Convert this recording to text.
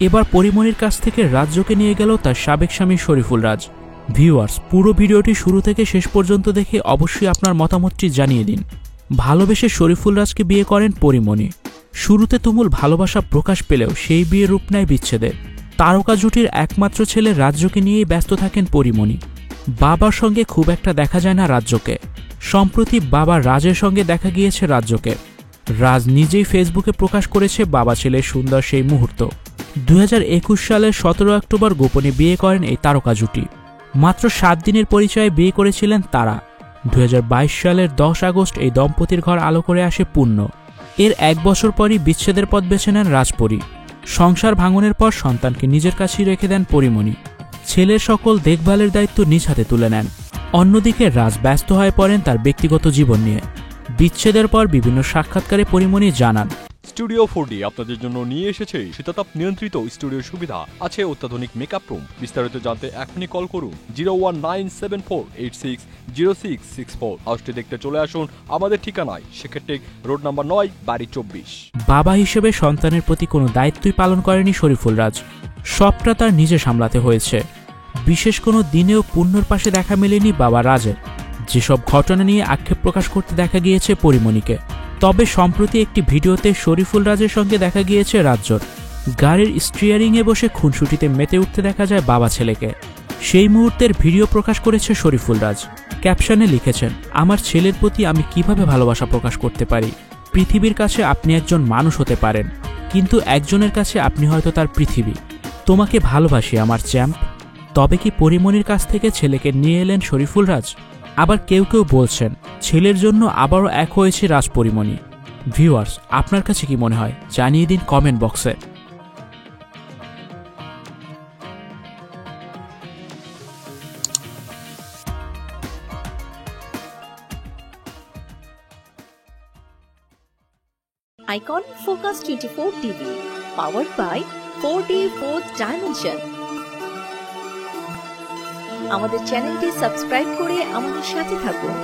এবার পরিমণির কাছ থেকে রাজ্যকে নিয়ে গেল তার সাবেক স্বামী শরীফুল রাজ। ভিউয়ার্স, পুরো ভিডিওটি শুরু থেকে শেষ পর্যন্ত দেখে অবশ্যই আপনার মতামতটি জানিয়ে দিন। ভালোবেসে শরীফুল রাজকে বিয়ে করেন পরিমণি। শুরুতে তুমুল ভালোবাসা প্রকাশ পেলেও সেই বিয়ে রূপ নেয় বিচ্ছেদের। তারকা জুটির একমাত্র ছেলে রাজ্যকে নিয়েই ব্যস্ত থাকেন পরিমণি। বাবার সঙ্গে খুব একটা দেখা যায় না রাজ্যকে। সম্প্রতি বাবা রাজের সঙ্গে দেখা গিয়েছে রাজ্যকে। রাজ নিজেই ফেসবুকে প্রকাশ করেছে বাবা ছেলের সুন্দর সেই মুহূর্ত। 2021 সালের 17 অক্টোবর গোপনে বিয়ে করেন এই তারকা জুটি। মাত্র 7 দিনের পরিচয়ে বিয়ে করেছিলেন তারা। 2022 সালের 10 আগস্ট এই দম্পতির ঘর আলো করে আসে পূর্ণ। এর 1 বছর পরই বিচ্ছেদের পথ বেছে নেন রাজপরী। সংসার ভাঙনের পর সন্তানকে নিজের কাছেই রেখে দেন পরিমণি। ছেলের সকল দেখভালের দায়িত্ব নিজ হাতে তুলে নেন। অন্যদিকে রাজ ব্যস্ত হয়ে পড়েন তার ব্যক্তিগত জীবন নিয়ে। বিচ্ছেদের পর বিভিন্ন সাক্ষাৎকারে পরিমণি জানান, স্টুডিও 4D আপনাদের জন্য নিয়ে এসেছে শীতাতাপ নিয়ন্ত্রিত স্টুডিও সুবিধা, আছে অত্যাধুনিক মেকআপ রুম। বিস্তারিত জানতে এখনই কল করুন 01974860664। হাউসটি দেখতে চলে আসুন আমাদের ঠিকানায় সেক্ষেত্রে রোড নাম্বার 9, বাড়ি 24। বাবা হিসেবে সন্তানের প্রতি কোনো দায়িত্বই পালন করেনি শরীফুল রাজ। সবটা তার নিজে সামলাতে হয়েছে। বিশেষ কোনো দিনেও পূর্ণর পাশে দেখা মেলেনি বাবা রাজের। যেসব ঘটনা নিয়ে আক্ষেপ প্রকাশ করতে দেখা গিয়েছে পরিমণিকে। তবে সম্প্রতি একটি ভিডিওতে শরীফুল রাজের সঙ্গে দেখা গিয়েছে রাজ্যর। গাড়ির স্টিয়ারিংয়ে বসে খুনসুটিতে মেতে উঠতে দেখা যায় বাবা ছেলেকে। সেই মুহূর্তের ভিডিও প্রকাশ করেছে শরীফুল রাজ। ক্যাপশনে লিখেছেন, আমার ছেলের প্রতি আমি কিভাবে ভালোবাসা প্রকাশ করতে পারি। পৃথিবীর কাছে আপনি একজন মানুষ হতে পারেন, কিন্তু একজনের কাছে আপনি হয়তো তার পৃথিবী। তোমাকে ভালোবাসি আমার চ্যাম্প। তবে কি পরিমণির কাছ থেকে ছেলেকে নিয়ে এলেন শরীফুল রাজ? আবার কেউ কেউ বলছেন ছেলের জন্য আবারও এক হয়েছে রাজ পরিমণি। ভিউয়ার্স, আপনার কাছে কি মনে হয় জানিয়ে দিন কমেন্ট বক্সে। Icon Focus 24 TV, powered by 4D Fourth Dimension. আমাদের চ্যানেলটি সাবস্ক্রাইব করে আমাদের সাথে থাকুন।